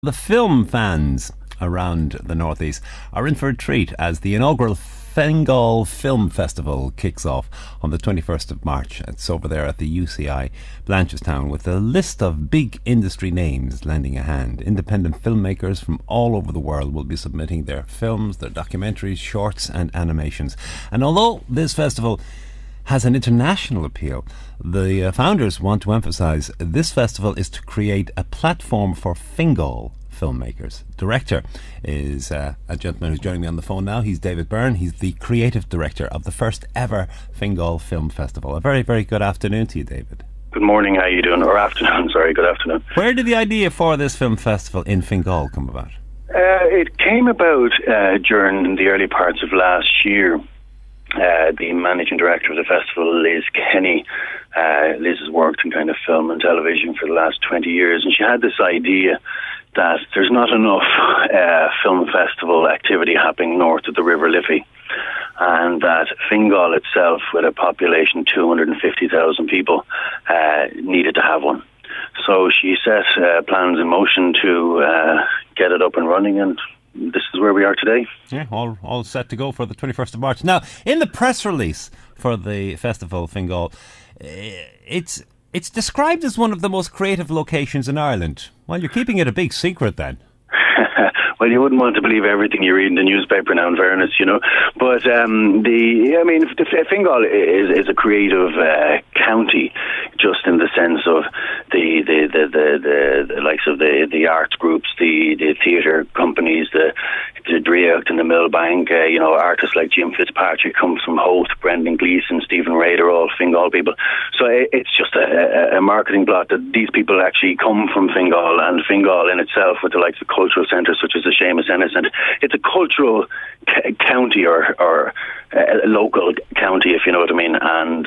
The film fans around the Northeast are in for a treat as the inaugural FINGAL Film Festival kicks off on the 21st of March. It's over there at the UCI Blanchardstown with a list of big industry names lending a hand. Independent filmmakers from all over the world will be submitting their films, their documentaries, shorts and animations. And although this festival has an international appeal, the founders want to emphasise this festival is to create a platform for FINGAL filmmakers. Director is a gentleman who's joining me on the phone now. He's David Byrne. He's the creative director of the first ever FINGAL Film Festival. A very, very good afternoon to you, David. Good morning, how are you doing? Or afternoon, sorry, good afternoon. Where did the idea for this film festival in FINGAL come about? It came about during the early parts of last year. The managing director of the festival, Liz Kenny, Liz has worked in kind of film and television for the last 20 years, and she had this idea that there's not enough film festival activity happening north of the River Liffey, and that FINGAL itself, with a population 250,000 people, needed to have one. So she set plans in motion to get it up and running, and this is where we are today. Yeah, all set to go for the 21st of March. Now, in the press release for the festival, FINGAL, it's described as one of the most creative locations in Ireland. Well, you're keeping it a big secret then. Well, you wouldn't want to believe everything you read in the newspaper now, in fairness, you know. But FINGAL is a creative county, just in the sense of the likes of the arts groups, the theatre companies, the Dreacht and the Millbank. Artists like Jim Fitzpatrick comes from Howth, Brendan Gleeson, Stephen Ray, they're all FINGAL people. So it's just a marketing plot that these people actually come from FINGAL, and FINGAL in itself, with the likes of cultural centres such as the Seamus Ennis, and it's a cultural county or a local county, if you know what I mean. And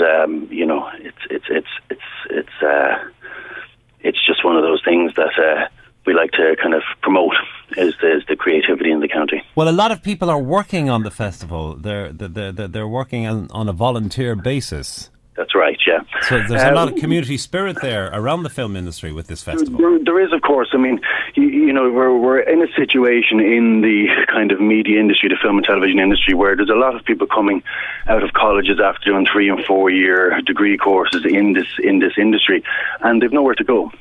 it's just one of those things that we like to kind of promote, is the creativity in the county. Well, a lot of people are working on the festival. They're working on a volunteer basis. That's right, yeah. So there's a lot of community spirit there around the film industry with this festival. There is, of course. I mean, we're in a situation in the kind of media industry, the film and television industry, where there's a lot of people coming out of colleges after doing 3 and 4 year degree courses in this industry, and they've nowhere to go.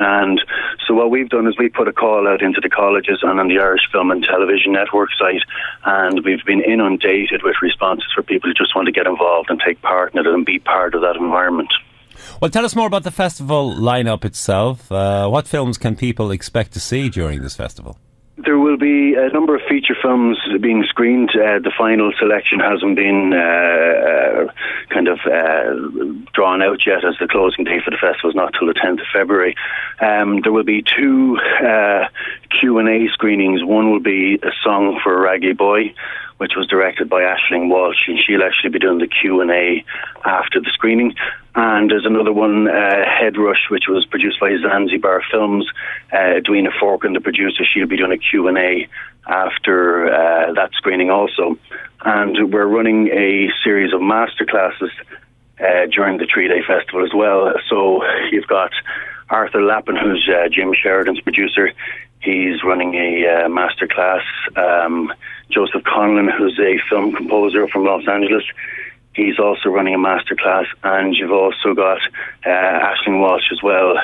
And so what we've done is we put a call out into the colleges and on the Irish Film and Television Network site, and we've been inundated with responses for people who just want to get involved and take part in it and be part of that environment. Well, tell us more about the festival lineup itself. What films can people expect to see during this festival? There will be a number of feature films being screened. The final selection hasn't been drawn out yet, as the closing date for the festival is not till the 10th of February. There will be 2 Q&A screenings. One will be A Song for a Raggy Boy, which was directed by Aisling Walsh, and she'll actually be doing the Q&A after the screening. And there's another one, Head Rush, which was produced by Zanzibar Films. Edwina Forkin, the producer, she'll be doing a Q&A after that screening also. And we're running a series of masterclasses during the 3-day festival as well. So you've got Arthur Lappin, who's Jim Sheridan's producer. He's running a masterclass. Joseph Conlon, who's a film composer from Los Angeles, he's also running a masterclass. And you've also got Aisling Walsh as well,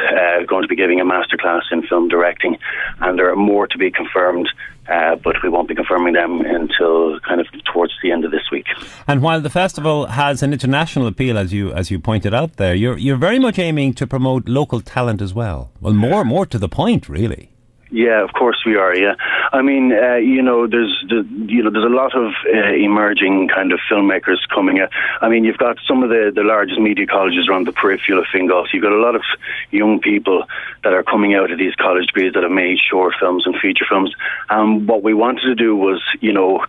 going to be giving a masterclass in film directing. And there are more to be confirmed, but we won't be confirming them until kind of towards the end of this week. And while the festival has an international appeal, as you pointed out there, you're very much aiming to promote local talent as well. Well, more to the point, really. Yeah, of course we are. Yeah, I mean, there's a lot of emerging kind of filmmakers coming out. I mean, you've got some of the largest media colleges around the peripheral of FINGAL. So you've got a lot of young people that are coming out of these college degrees that have made short films and feature films. And what we wanted to do was,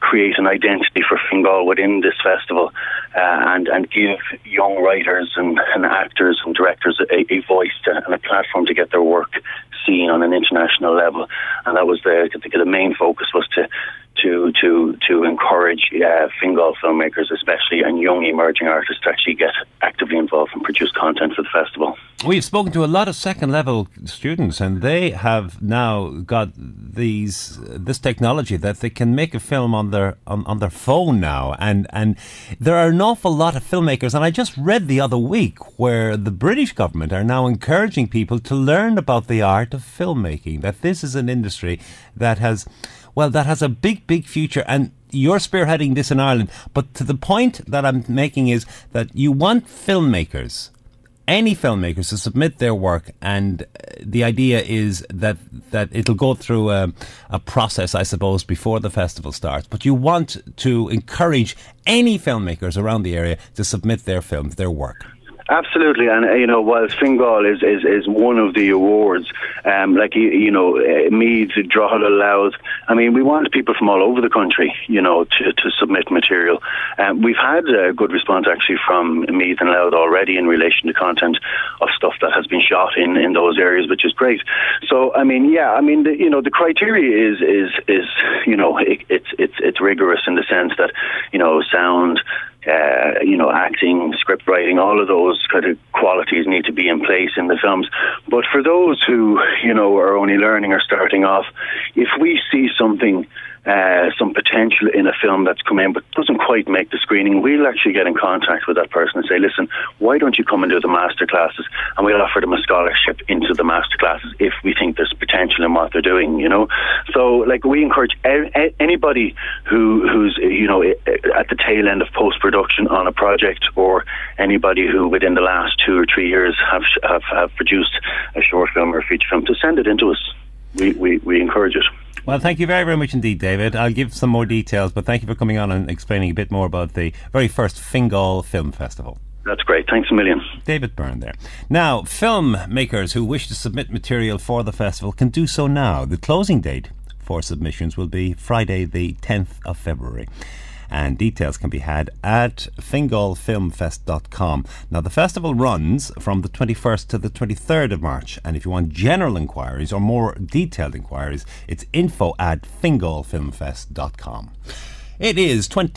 create an identity for FINGAL within this festival, and give young writers and actors and directors a voice and a platform to get their work seen on an international level. And that was the main focus was to encourage FINGAL filmmakers, especially, and young emerging artists, to actually get actively involved and produce content for the festival. We've spoken to a lot of second level students, and they have now got this technology that they can make a film on their phone now, and there are an awful lot of filmmakers. And I just read the other week where the British government are now encouraging people to learn about the art of filmmaking. That this is an industry that has a big future, and you're spearheading this in Ireland. But to the point that I'm making is that you want filmmakers, any filmmakers, to submit their work, and the idea is that it'll go through a process, I suppose, before the festival starts. But you want to encourage any filmmakers around the area to submit their films, their work. Absolutely, and whilst FINGAL is one of the awards, Meads, Drogheda, Louth, we want people from all over the country, to submit material. We've had a good response actually from Meads and Louth already in relation to content of stuff that has been shot in those areas, which is great. So, the criteria is it's rigorous in the sense that, sound, acting, script writing, all of those kind of qualities need to be in place in the films. But for those who, are only learning or starting off, if we see something, some potential in a film that's come in but doesn't quite make the screening, we'll actually get in contact with that person and say, listen, why don't you come and do the master classes? And we'll offer them a scholarship into the master classes if we think there's potential in what they're doing, So, we encourage anybody who's, at the tail end of post-production on a project, or anybody who within the last 2 or 3 years have produced a short film or a feature film, to send it into us. We encourage it. Well, thank you very, very much indeed, David. I'll give some more details, but thank you for coming on and explaining a bit more about the very first FINGAL Film Festival. That's great. Thanks a million. David Byrne there. Now, filmmakers who wish to submit material for the festival can do so now. The closing date for submissions will be Friday the 10th of February. And details can be had at FINGALFilmFest.com. Now, the festival runs from the 21st to the 23rd of March. And if you want general inquiries or more detailed inquiries, it's info@FINGALFilmFest.com. It is 20